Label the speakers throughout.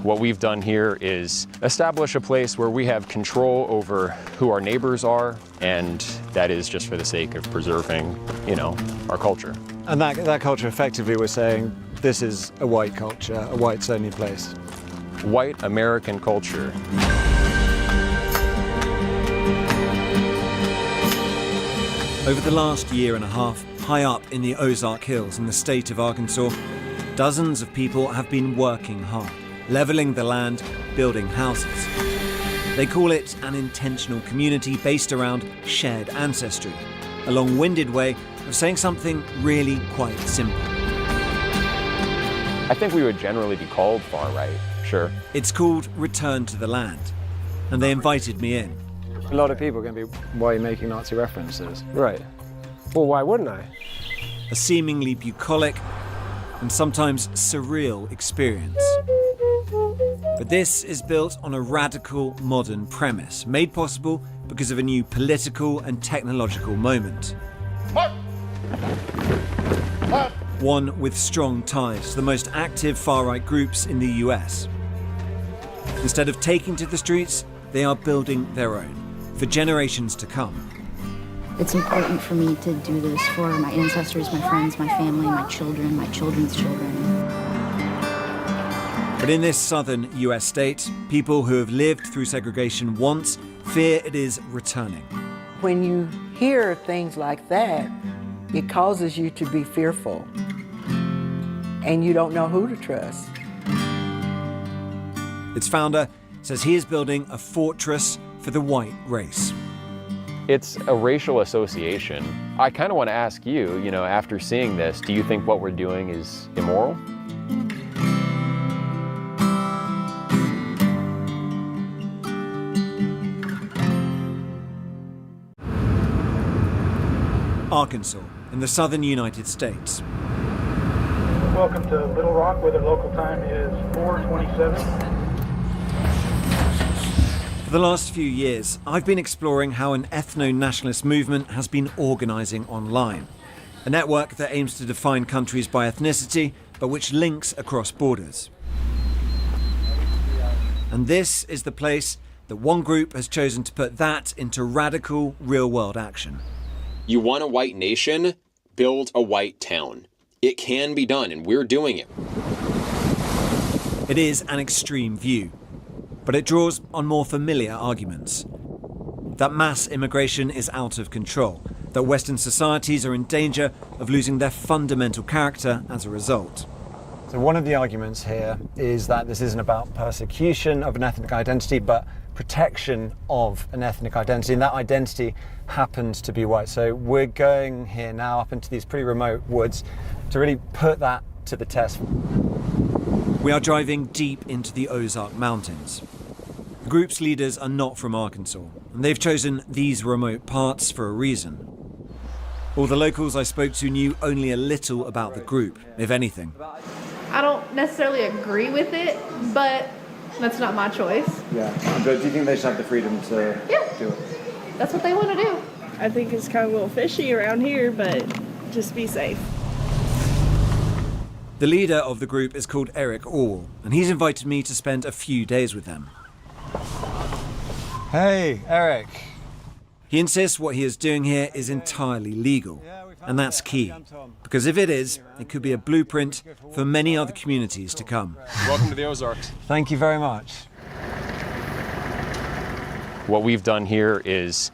Speaker 1: What we've done here is establish a place where we have control over who our neighbors are, and that is just for the sake of preserving, our culture.
Speaker 2: And that culture, effectively, we're saying this is a white culture, a whites-only place.
Speaker 1: White American culture.
Speaker 3: Over the last year and a half, high up in the Ozark Hills in the state of Arkansas, dozens of people have been working hard, leveling the land, building houses. They call it an intentional community based around shared ancestry, a long-winded way of saying something really quite simple.
Speaker 1: I think we would generally be called far right, sure.
Speaker 3: It's called Return to the Land, and they invited me in.
Speaker 2: A lot of people are going to be, why are you making Nazi references?
Speaker 4: Right. Well, why wouldn't I?
Speaker 3: A seemingly bucolic and sometimes surreal experience. But this is built on a radical modern premise, made possible because of a new political and technological moment. One with strong ties to the most active far-right groups in the US. Instead of taking to the streets, they are building their own, for generations to come.
Speaker 5: It's important for me to do this for my ancestors, my friends, my family, my children, my children's children.
Speaker 3: But in this southern US state, people who have lived through segregation once fear it is returning.
Speaker 6: When you hear things like that, it causes you to be fearful, and you don't know who to trust.
Speaker 3: Its founder says he is building a fortress for the white race.
Speaker 1: It's a racial association. I kind of want to ask you, after seeing this, do you think what we're doing is immoral?
Speaker 3: Arkansas, in the southern United States.
Speaker 7: Welcome to Little Rock, where the local time is 4:27.
Speaker 3: For the last few years, I've been exploring how an ethno-nationalist movement has been organising online. A network that aims to define countries by ethnicity, but which links across borders. And this is the place that one group has chosen to put that into radical, real-world action.
Speaker 8: You want a white nation? Build a white town. It can be done, and we're doing it.
Speaker 3: It is an extreme view, but it draws on more familiar arguments. That mass immigration is out of control, that Western societies are in danger of losing their fundamental character as a result.
Speaker 2: So one of the arguments here is that this isn't about persecution of an ethnic identity, but protection of an ethnic identity, and that identity happens to be white. So we're going here now up into these pretty remote woods to really put that to the test.
Speaker 3: We are driving deep into the Ozark Mountains. The group's leaders are not from Arkansas, and they've chosen these remote parts for a reason. All the locals I spoke to knew only a little about the group, if anything.
Speaker 9: I don't necessarily agree with it, but that's not my choice.
Speaker 2: Yeah, but do you think they should have the freedom to do it?
Speaker 9: That's what they want to do.
Speaker 10: I think it's kind of a little fishy around here, but just be safe.
Speaker 3: The leader of the group is called Eric Orwell, and he's invited me to spend a few days with them.
Speaker 2: Hey, Eric.
Speaker 3: He insists what he is doing here is entirely legal, and that's key, because if it is, it could be a blueprint for many other communities to come.
Speaker 1: Welcome to the Ozarks.
Speaker 2: Thank you very much.
Speaker 1: What we've done here is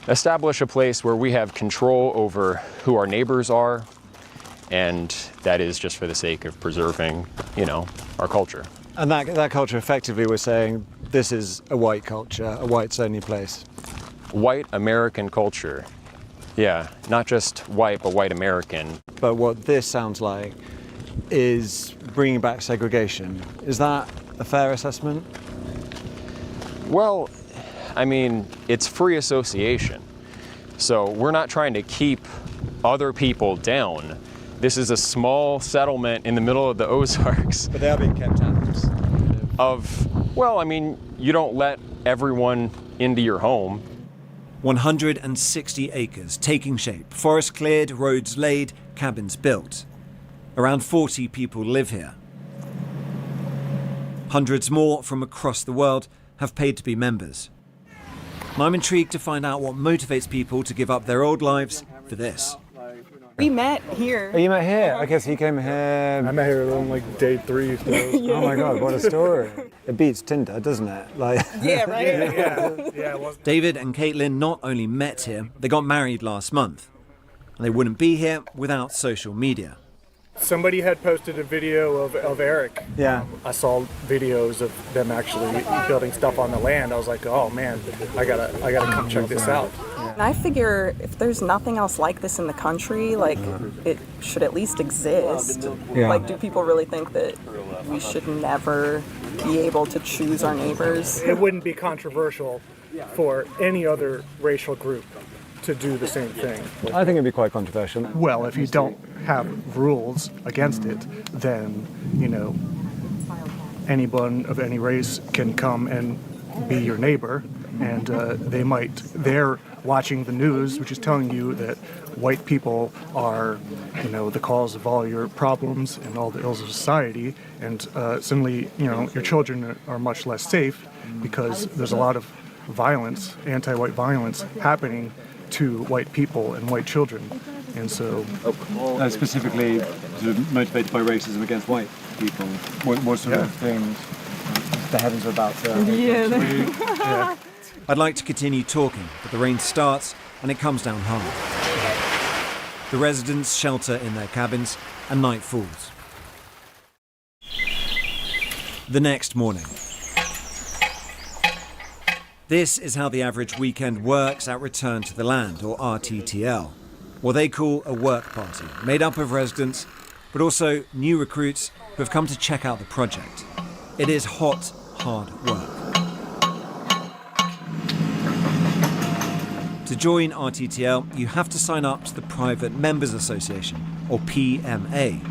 Speaker 1: establish a place where we have control over who our neighbors are, and that is just for the sake of preserving, our culture.
Speaker 2: And that culture, effectively, we're saying this is a white culture, a whites-only place.
Speaker 1: White American culture. Yeah, not just white, but white American.
Speaker 2: But what this sounds like is bringing back segregation. Is that a fair assessment?
Speaker 1: Well, it's free association. So we're not trying to keep other people down. This is a small settlement in the middle of the Ozarks.
Speaker 2: But they are being kept out.
Speaker 1: You don't let everyone into your home.
Speaker 3: 160 acres taking shape, forest cleared, roads laid, cabins built. Around 40 people live here. Hundreds more from across the world have paid to be members. And I'm intrigued to find out what motivates people to give up their old lives for this.
Speaker 10: We met here.
Speaker 2: Oh, you met here? Okay, so you came here.
Speaker 7: I met her on like day 3. So.
Speaker 2: Oh my God, what a story. It beats Tinder, doesn't it? Like.
Speaker 10: Yeah, right?
Speaker 7: Yeah, it was.
Speaker 3: David and Caitlin not only met here, they got married last month. And they wouldn't be here without social media.
Speaker 7: Somebody had posted a video of Eric.
Speaker 2: Yeah.
Speaker 7: I saw videos of them actually building stuff on the land. I was like, oh man, I gotta come check this out.
Speaker 10: And I figure if there's nothing else like this in the country, like it should at least exist.
Speaker 2: Yeah.
Speaker 10: Like, do people really think that we should never be able to choose our neighbors?
Speaker 7: It wouldn't be controversial for any other racial group to do the same thing.
Speaker 2: I think it'd be quite controversial.
Speaker 7: Well, if you don't have rules against it, then, you know, anyone of any race can come and be your neighbor, and they're watching the news, which is telling you that white people are, you know, the cause of all your problems and all the ills of society, and suddenly, you know, your children are much less safe because there's a lot of violence, anti-white violence happening to white people and white children. And so
Speaker 2: Specifically sort of motivated by racism against white people. What sort of things the heavens are about to...
Speaker 3: I'd like to continue talking, but the rain starts and it comes down hard. The residents shelter in their cabins and night falls. The next morning. This is how the average weekend works at Return to the Land, or RTTL, what they call a work party, made up of residents, but also new recruits who have come to check out the project. It is hot, hard work. To join RTTL, you have to sign up to the Private Members Association, or PMA.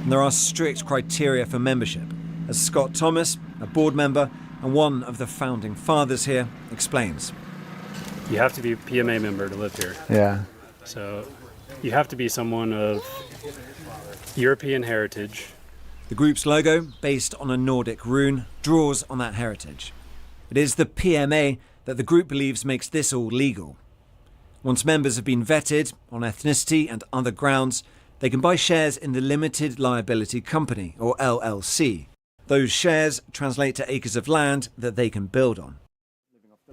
Speaker 3: And there are strict criteria for membership, as Scott Thomas, a board member and one of the founding fathers here, explains.
Speaker 11: You have to be a PMA member to live here.
Speaker 2: Yeah.
Speaker 11: So you have to be someone of European heritage.
Speaker 3: The group's logo, based on a Nordic rune, draws on that heritage. It is the PMA that the group believes makes this all legal. Once members have been vetted on ethnicity and other grounds, they can buy shares in the Limited Liability Company, or LLC. Those shares translate to acres of land that they can build on.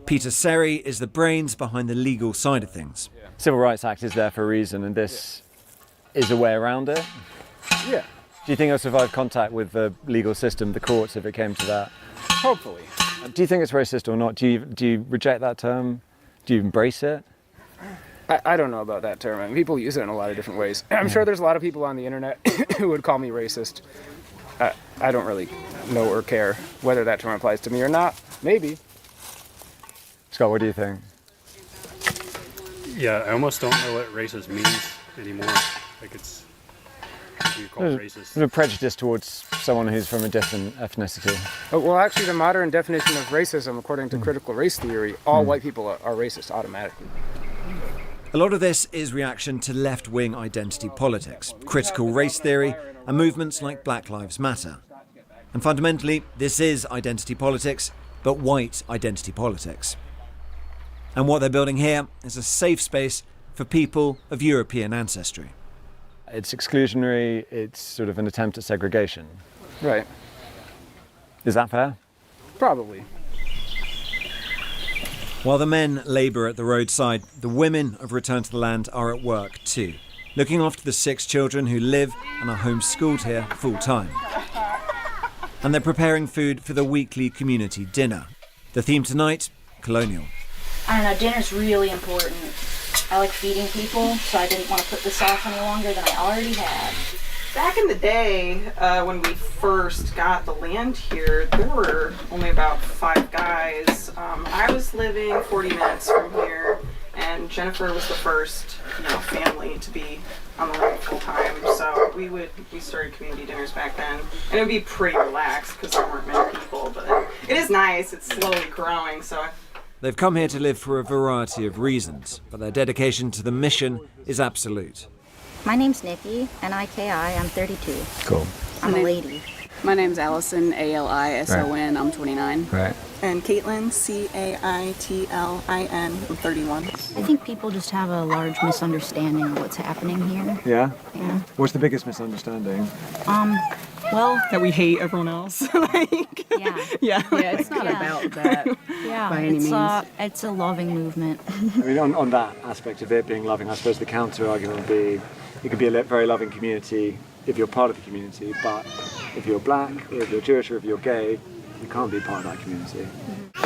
Speaker 3: Peter Seri is the brains behind the legal side of things.
Speaker 2: Civil Rights Act is there for a reason, and this is a way around it.
Speaker 4: Yeah,
Speaker 2: Do you think it'll survive contact with the legal system, the courts, if it came to that?
Speaker 4: hopefully.
Speaker 2: Do you think it's racist or not? Do you reject that term? Do you embrace it?
Speaker 4: I don't know about that term. I mean, people use it in a lot of different ways. I'm sure there's a lot of people on the internet who would call me racist. I don't really know or care whether that term applies to me or not. Maybe.
Speaker 2: Scott, what do you think?
Speaker 11: Yeah, I almost don't know what racist means anymore. Like it's, you call it racist.
Speaker 2: There's a prejudice towards someone who's from a different ethnicity.
Speaker 4: Well, actually, the modern definition of racism, according to critical race theory, all white people are racist automatically.
Speaker 3: A lot of this is reaction to left-wing identity politics, critical race theory, and movements like Black Lives Matter. And fundamentally, this is identity politics, but white identity politics. And what they're building here is a safe space for people of European ancestry.
Speaker 2: It's exclusionary, it's sort of an attempt at segregation.
Speaker 4: Right.
Speaker 2: Is that fair?
Speaker 4: Probably.
Speaker 3: While the men labour at the roadside, the women of Return to the Land are at work too, looking after the 6 children who live and are homeschooled here full-time. And they're preparing food for the weekly community dinner. The theme tonight, colonial.
Speaker 5: I don't know, dinner's really important. I like feeding people, so I didn't want to put this off any longer than I already had.
Speaker 10: Back in the day, when we first got the land here, there were only about 5 guys. I was living 40 minutes from here, and Jennifer was the first, family to be on the land full time. So we started community dinners back then, and it would be pretty relaxed because there weren't many people. But it is nice. It's slowly growing. So.
Speaker 3: They've come here to live for a variety of reasons, but their dedication to the mission is absolute.
Speaker 5: My name's Nikki, N-I-K-I. I'm 32.
Speaker 2: Cool.
Speaker 5: I'm a lady.
Speaker 12: My name's Allison, Alison. I'm 29.
Speaker 2: Right.
Speaker 10: And Caitlin, Caitlin. I'm 31.
Speaker 5: I think people just have a large misunderstanding of what's happening here.
Speaker 2: Yeah?
Speaker 5: Yeah.
Speaker 2: What's the biggest misunderstanding?
Speaker 5: Well,
Speaker 10: That we hate everyone else. Like,
Speaker 5: yeah.
Speaker 10: yeah.
Speaker 12: Yeah, it's not about that.
Speaker 5: Yeah,
Speaker 12: By any means.
Speaker 5: it's a loving movement.
Speaker 2: I mean, on that aspect of it being loving, I suppose the counter argument would be it could be a very loving community if you're part of the community, but if you're black, or if you're Jewish, or if you're gay, you can't be part of that community.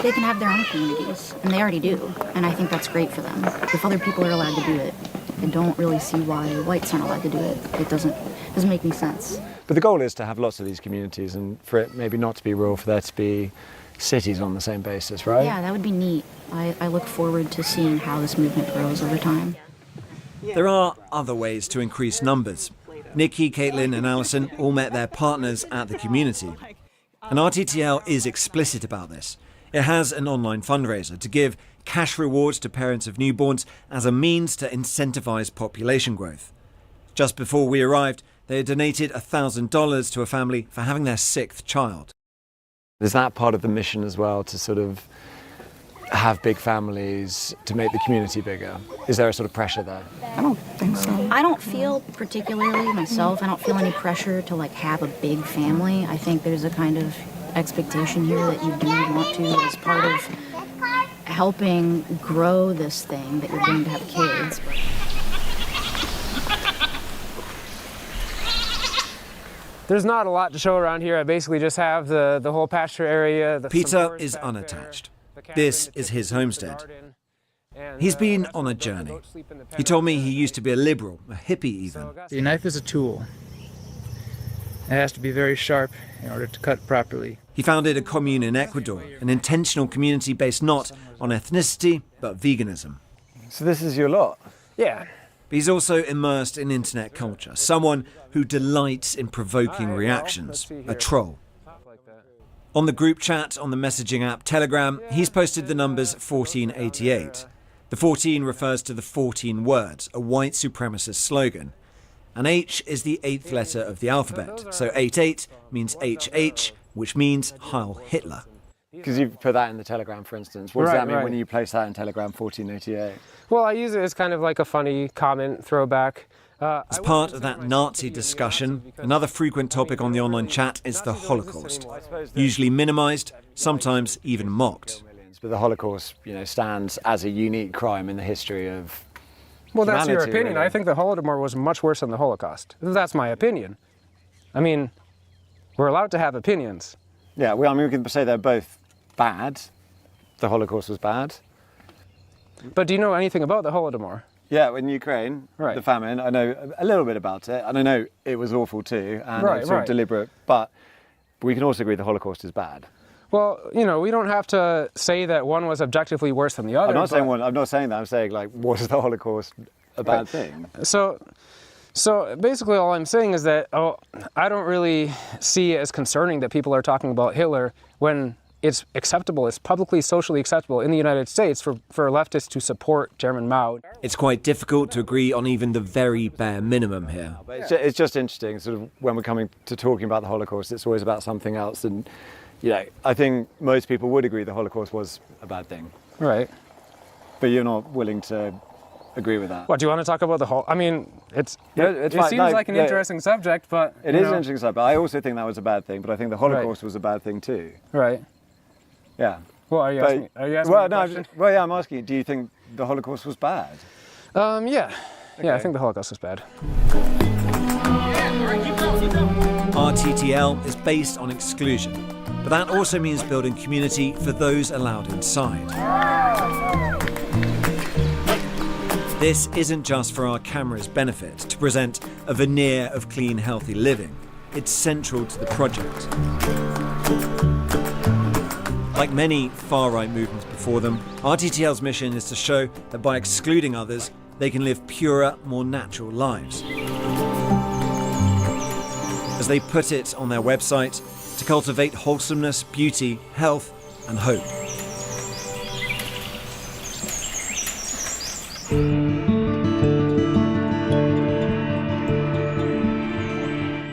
Speaker 5: They can have their own communities, and they already do, and I think that's great for them. If other people are allowed to do it, I don't really see why whites aren't allowed to do it. It doesn't make any sense.
Speaker 2: But the goal is to have lots of these communities and for it maybe not to be rural, for there to be cities on the same basis, right?
Speaker 5: Yeah, that would be neat. I look forward to seeing how this movement grows over time.
Speaker 3: There are other ways to increase numbers. Nikki, Caitlin and Allison all met their partners at the community. And RTTL is explicit about this. It has an online fundraiser to give cash rewards to parents of newborns as a means to incentivise population growth. Just before we arrived, they had donated $1,000 to a family for having their 6th child.
Speaker 2: Is that part of the mission as well, to sort of have big families, to make the community bigger? Is there a sort of pressure there?
Speaker 5: I don't think so. I don't feel particularly myself, I don't feel any pressure to like have a big family. I think there's a kind of expectation here that you do want to, as part of helping grow this thing, that you're going to have kids.
Speaker 4: There's not a lot to show around here. I basically just have the whole pasture area.
Speaker 3: Peter is unattached. This is his homestead. He's been on a journey. He told me he used to be a liberal, a hippie even.
Speaker 4: The knife is a tool. It has to be very sharp in order to cut properly.
Speaker 3: He founded a commune in Ecuador, an intentional community based not on ethnicity, but veganism.
Speaker 2: So this is your lot?
Speaker 4: Yeah.
Speaker 3: But he's also immersed in internet culture, someone who delights in provoking reactions, a troll. On the group chat on the messaging app Telegram, he's posted the numbers 1488. The 14 refers to the 14 words, a white supremacist slogan. And H is the 8th letter of the alphabet, so 88 means HH, which means Heil Hitler.
Speaker 2: Because you've put that in the Telegram, for instance. What does that mean when you place that in Telegram 1488?
Speaker 4: Well, I use it as kind of like a funny comment, throwback.
Speaker 3: As part of that Nazi discussion, another frequent topic on the online chat is the Holocaust. Usually minimised, sometimes even mocked.
Speaker 2: But the Holocaust, stands as a unique crime in the history of
Speaker 4: Well, that's your opinion.
Speaker 2: Really.
Speaker 4: I think the Holodomor was much worse than the Holocaust. That's my opinion. I mean, we're allowed to have opinions.
Speaker 2: Yeah, well, we can say they're both bad. The Holocaust was bad.
Speaker 4: But do you know anything about the Holodomor?
Speaker 2: Yeah, in Ukraine, the famine, I know a little bit about it, and I know it was awful too, and it's sort of deliberate, but we can also agree the Holocaust is bad.
Speaker 4: Well, we don't have to say that one was objectively worse than the other.
Speaker 2: I'm not saying that, I'm saying, was the Holocaust a bad thing?
Speaker 4: So basically all I'm saying is that I don't really see it as concerning that people are talking about Hitler when it's acceptable, it's publicly, socially acceptable in the United States for leftists to support Chairman Mao.
Speaker 3: It's quite difficult to agree on even the very bare minimum here.
Speaker 2: It's just interesting, sort of, when we're coming to talking about the Holocaust, it's always about something else. And, I think most people would agree the Holocaust was a bad thing.
Speaker 4: Right.
Speaker 2: But you're not willing to agree with that.
Speaker 4: What, do you want to talk about the whole? I mean, it
Speaker 2: fine.
Speaker 4: seems like an interesting subject, but...
Speaker 2: It is an interesting subject. I also think that was a bad thing, but I think the Holocaust was a bad thing too.
Speaker 4: Right.
Speaker 2: Yeah.
Speaker 4: Well, are you asking me a question?
Speaker 2: I'm asking you, do you think the Holocaust was bad?
Speaker 4: Yeah. Okay. Yeah, I think the Holocaust was bad.
Speaker 3: RTTL is based on exclusion, but that also means building community for those allowed inside. This isn't just for our camera's benefit, to present a veneer of clean, healthy living. It's central to the project. Like many far-right movements before them, RTTL's mission is to show that by excluding others, they can live purer, more natural lives. As they put it on their website, to cultivate wholesomeness, beauty, health, and hope.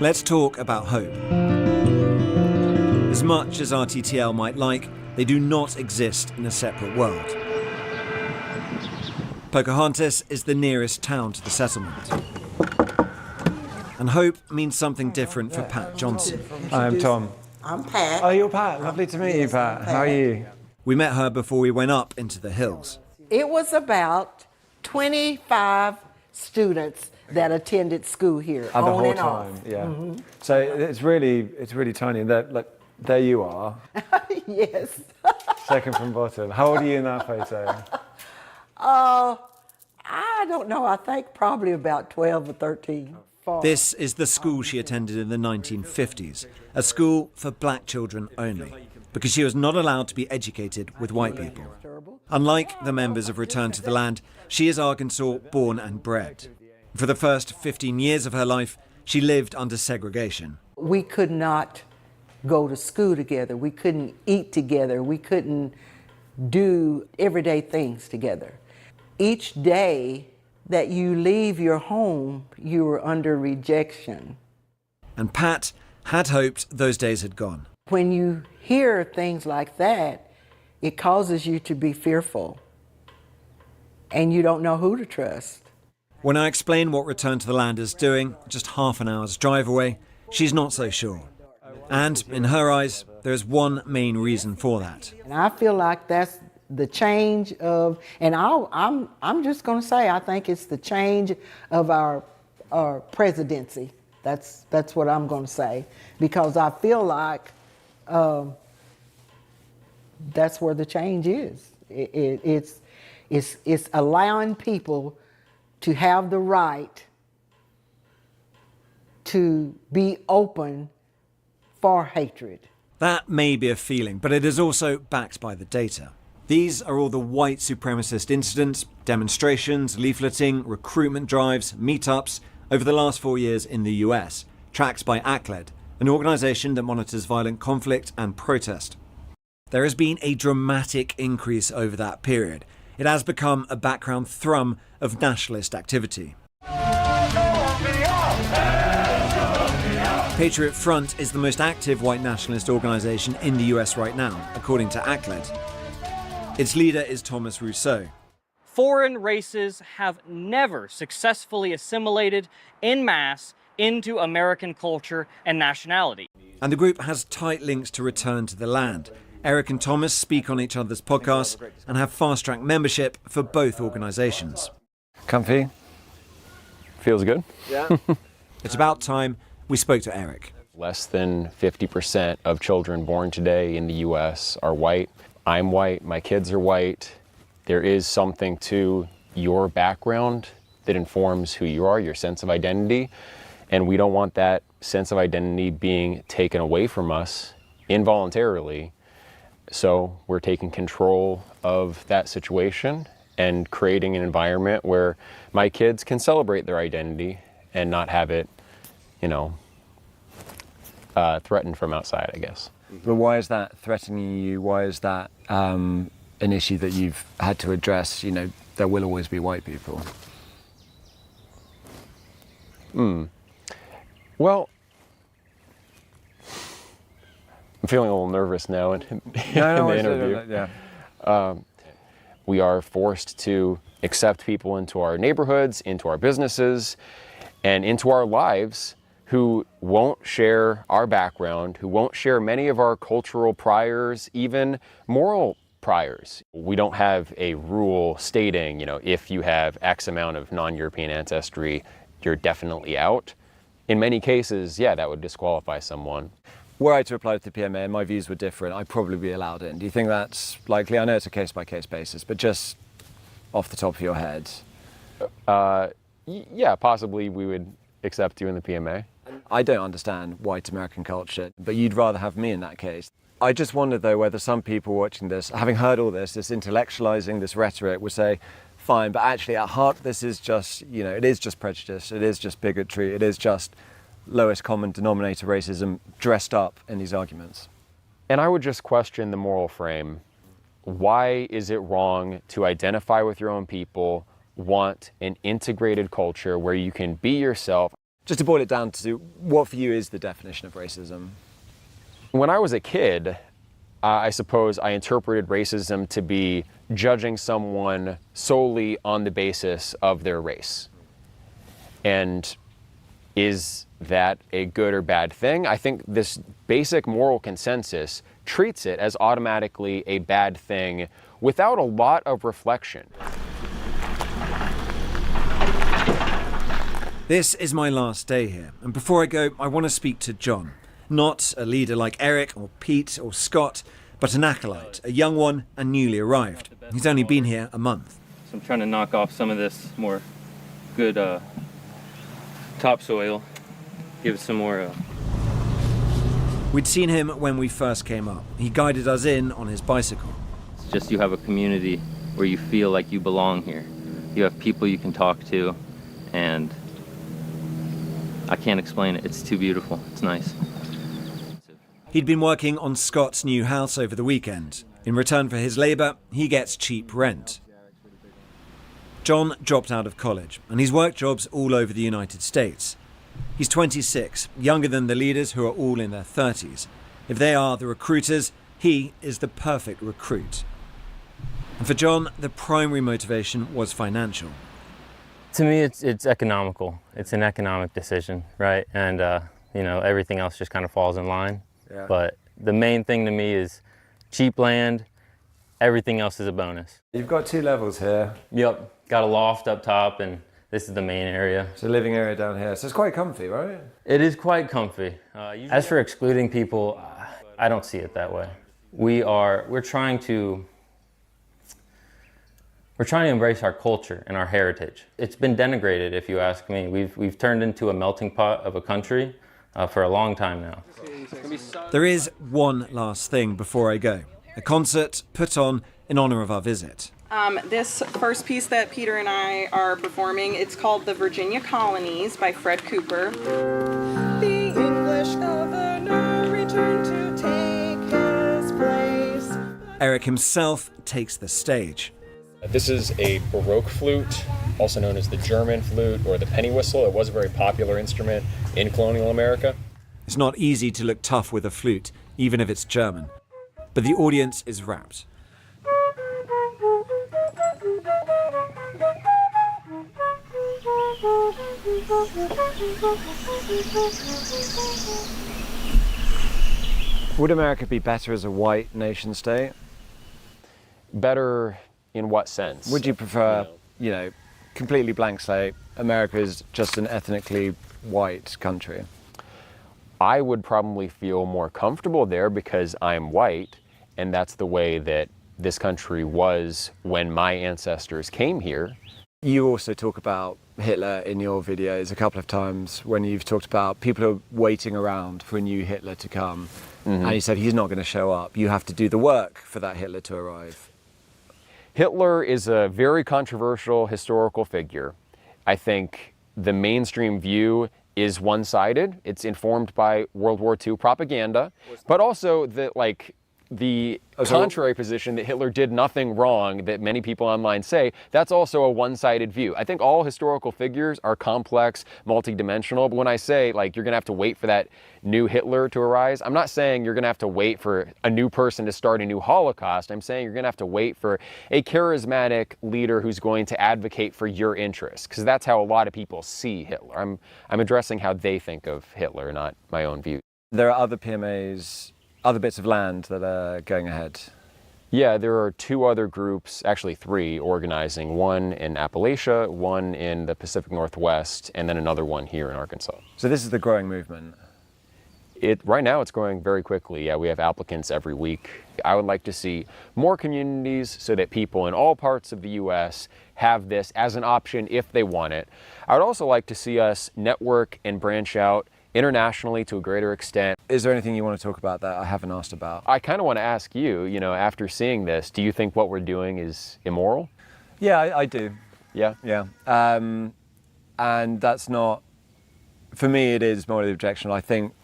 Speaker 3: Let's talk about hope. As much as RTTL might like, they do not exist in a separate world. Pocahontas is the nearest town to the settlement. And hope means something different for Pat Johnson.
Speaker 2: I'm Tom.
Speaker 6: I'm Pat.
Speaker 2: Oh, you're Pat. Lovely to meet you, Pat. How are you?
Speaker 3: We met her before we went up into the hills.
Speaker 6: It was about 25 students that attended school here.
Speaker 2: The whole time, yeah. So it's really tiny. There you are.
Speaker 6: Yes.
Speaker 2: Second from bottom. How old are you in that photo?
Speaker 6: I don't know. I think probably about 12 or 13.
Speaker 3: This is the school she attended in the 1950s, a school for black children only, because she was not allowed to be educated with white people. Unlike the members of Return to the Land, she is Arkansas born and bred. For the first 15 years of her life, she lived under segregation.
Speaker 6: We could not go to school together. We couldn't eat together. We couldn't do everyday things together. Each day that you leave your home, you are under rejection.
Speaker 3: And Pat had hoped those days had gone.
Speaker 6: When you hear things like that, it causes you to be fearful, and you don't know who to trust.
Speaker 3: When I explain what Return to the Land is doing, just half an hour's drive away, she's not so sure. And in her eyes, there's one main reason for that.
Speaker 6: And I feel like that's the change of, and I'm just going to say, I think it's the change of our presidency. That's what I'm going to say, because I feel like that's where the change is. It's allowing people to have the right to be open for hatred.
Speaker 3: That may be a feeling, but it is also backed by the data. These are all the white supremacist incidents, demonstrations, leafleting, recruitment drives, meetups over the last 4 years in the US, tracked by ACLED, an organisation that monitors violent conflict and protest. There has been a dramatic increase over that period. It has become a background thrum of nationalist activity. Patriot Front is the most active white nationalist organisation in the US right now, according to ACLED. Its leader is Thomas Rousseau.
Speaker 13: Foreign races have never successfully assimilated en masse into American culture and nationality.
Speaker 3: And the group has tight links to Return to the Land. Eric and Thomas speak on each other's podcasts and have fast-track membership for both organisations.
Speaker 2: Comfy?
Speaker 1: Feels good.
Speaker 2: Yeah.
Speaker 3: It's about time we spoke to Eric.
Speaker 1: Less than 50% of children born today in the US are white. I'm white, my kids are white. There is something to your background that informs who you are, your sense of identity. And we don't want that sense of identity being taken away from us involuntarily. So we're taking control of that situation and creating an environment where my kids can celebrate their identity and not have it, threatened from outside, I guess.
Speaker 2: But why is that threatening you? Why is that an issue that you've had to address? There will always be white people.
Speaker 1: Well, I'm feeling a little nervous now in the interview. We are forced to accept people into our neighborhoods, into our businesses, and into our lives who won't share our background, who won't share many of our cultural priors, even moral priors. We don't have a rule stating, if you have X amount of non-European ancestry, you're definitely out. In many cases, that would disqualify someone.
Speaker 2: Were I to apply to the PMA and my views were different, I'd probably be allowed in. Do you think that's likely? I know it's a case-by-case basis, but just off the top of your head.
Speaker 1: Yeah, possibly we would accept you in the PMA.
Speaker 2: I don't understand white American culture, but you'd rather have me in that case. I just wonder, though, whether some people watching this, having heard all this intellectualizing, this rhetoric, would say, fine, but actually at heart, this is just, it is just prejudice, it is just bigotry, it is just lowest common denominator racism dressed up in these arguments.
Speaker 1: And I would just question the moral frame. Why is it wrong to identify with your own people, want an integrated culture where you can be yourself?
Speaker 2: Just to boil it down to what for you is the definition of racism?
Speaker 1: When I was a kid, I suppose I interpreted racism to be judging someone solely on the basis of their race. And is that a good or bad thing? I think this basic moral consensus treats it as automatically a bad thing without a lot of reflection.
Speaker 3: This is my last day here, and before I go, I want to speak to John. Not a leader like Eric or Pete or Scott, but an acolyte, a young one and newly arrived. He's only been here a month.
Speaker 14: So I'm trying to knock off some of this more good topsoil, give it some more.
Speaker 3: We'd seen him when we first came up. He guided us in on his bicycle.
Speaker 14: It's just you have a community where you feel like you belong here. You have people you can talk to, and I can't explain it. It's too beautiful. It's nice.
Speaker 3: He'd been working on Scott's new house over the weekend. In return for his labour, he gets cheap rent. John dropped out of college, and he's worked jobs all over the United States. He's 26, younger than the leaders who are all in their 30s. If they are the recruiters, he is the perfect recruit. And for John, the primary motivation was financial.
Speaker 14: To me, it's economical. It's an economic decision, right? And everything else just kind of falls in line.
Speaker 2: Yeah.
Speaker 14: But the main thing to me is cheap land. Everything else is a bonus.
Speaker 2: You've got 2 levels here.
Speaker 14: Yep. Got a loft up top, and this is the main area.
Speaker 2: So living area down here. So it's quite comfy, right?
Speaker 14: It is quite comfy. As for excluding people, I don't see it that way. We're trying to embrace our culture and our heritage. It's been denigrated, if you ask me. We've turned into a melting pot of a country for a long time now.
Speaker 3: There is one last thing before I go. A concert put on in honour of our visit.
Speaker 10: This first piece that Peter and I are performing, it's called The Virginia Colonies by Fred Cooper. The English governor returned to take his place.
Speaker 3: Eric himself takes the stage.
Speaker 1: This is a Baroque flute, also known as the German flute or the penny whistle. It was a very popular instrument in colonial America.
Speaker 3: It's not easy to look tough with a flute, even if it's German. But the audience is rapt.
Speaker 2: Would America be better as a white nation state?
Speaker 1: Better in what sense?
Speaker 2: Would you prefer, completely blank slate, America is just an ethnically white country?
Speaker 1: I would probably feel more comfortable there because I'm white, and that's the way that this country was when my ancestors came here.
Speaker 2: You also talk about Hitler in your videos a couple of times when you've talked about people who are waiting around for a new Hitler to come. Mm-hmm. And you said he's not going to show up. You have to do the work for that Hitler to arrive.
Speaker 1: Hitler is a very controversial historical figure. I think the mainstream view is one-sided. It's informed by World War II propaganda, but also the contrary position that Hitler did nothing wrong that many people online say, that's also a one-sided view. I think all historical figures are complex, multidimensional, but when I say you're gonna have to wait for that new Hitler to arise, I'm not saying you're gonna have to wait for a new person to start a new Holocaust. I'm saying you're gonna have to wait for a charismatic leader who's going to advocate for your interests, because that's how a lot of people see Hitler. I'm addressing how they think of Hitler, not my own view.
Speaker 2: There are other PMAs, other bits of land that are going ahead?
Speaker 1: Yeah, there are 2 other groups, actually 3, organizing. One in Appalachia, one in the Pacific Northwest, and then another one here in Arkansas.
Speaker 2: So this is the growing movement?
Speaker 1: Right now it's growing very quickly. Yeah, we have applicants every week. I would like to see more communities so that people in all parts of the U.S. have this as an option if they want it. I would also like to see us network and branch out internationally to a greater extent.
Speaker 2: Is there anything you want to talk about that I haven't asked about?
Speaker 1: I kind of want to ask you, after seeing this, do you think what we're doing is immoral?
Speaker 2: Yeah, I do.
Speaker 1: Yeah?
Speaker 2: Yeah. And that's not, for me, it is morally objectionable. I think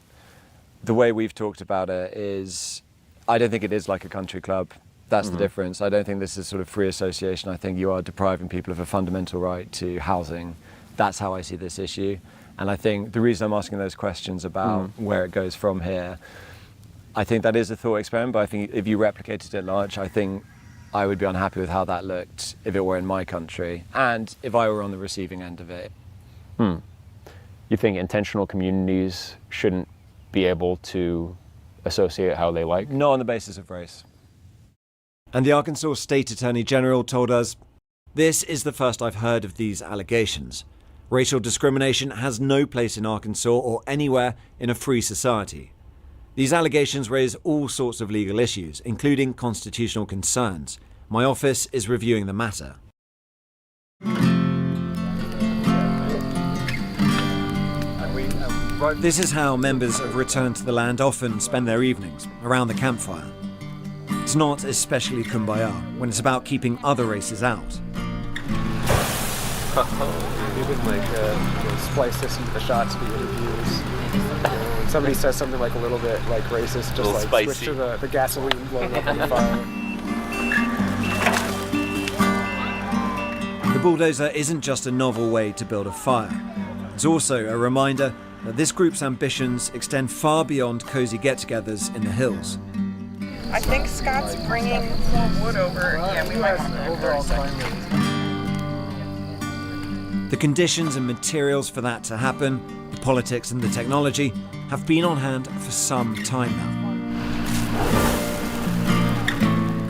Speaker 2: the way we've talked about it is, I don't think it is like a country club. That's the difference. I don't think this is sort of free association. I think you are depriving people of a fundamental right to housing. That's how I see this issue. And I think the reason I'm asking those questions about where it goes from here, I think that is a thought experiment, but I think if you replicated it large, I think I would be unhappy with how that looked if it were in my country and if I were on the receiving end of it.
Speaker 1: You think intentional communities shouldn't be able to associate how they like?
Speaker 2: Not on the basis of race.
Speaker 3: And the Arkansas State Attorney General told us, "This is the first I've heard of these allegations. Racial discrimination has no place in Arkansas or anywhere in a free society. These allegations raise all sorts of legal issues, including constitutional concerns. My office is reviewing the matter." This is how members of Return to the Land often spend their evenings, around the campfire. It's not especially kumbaya when it's about keeping other races out.
Speaker 4: You would splice this into the shots of the interviews. When somebody says something like a little bit like racist, just like
Speaker 14: spicy.
Speaker 4: switch to the gasoline blowing up on the fire.
Speaker 3: The bulldozer isn't just a novel way to build a fire. It's also a reminder that this group's ambitions extend far beyond cozy get-togethers in the hills.
Speaker 10: I think Scott's bringing more wood over. Yeah, we might want to overall
Speaker 3: The conditions and materials for that to happen, the politics and the technology, have been on hand for some time now.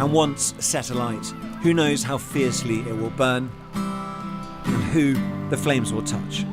Speaker 3: And once set alight, who knows how fiercely it will burn and who the flames will touch.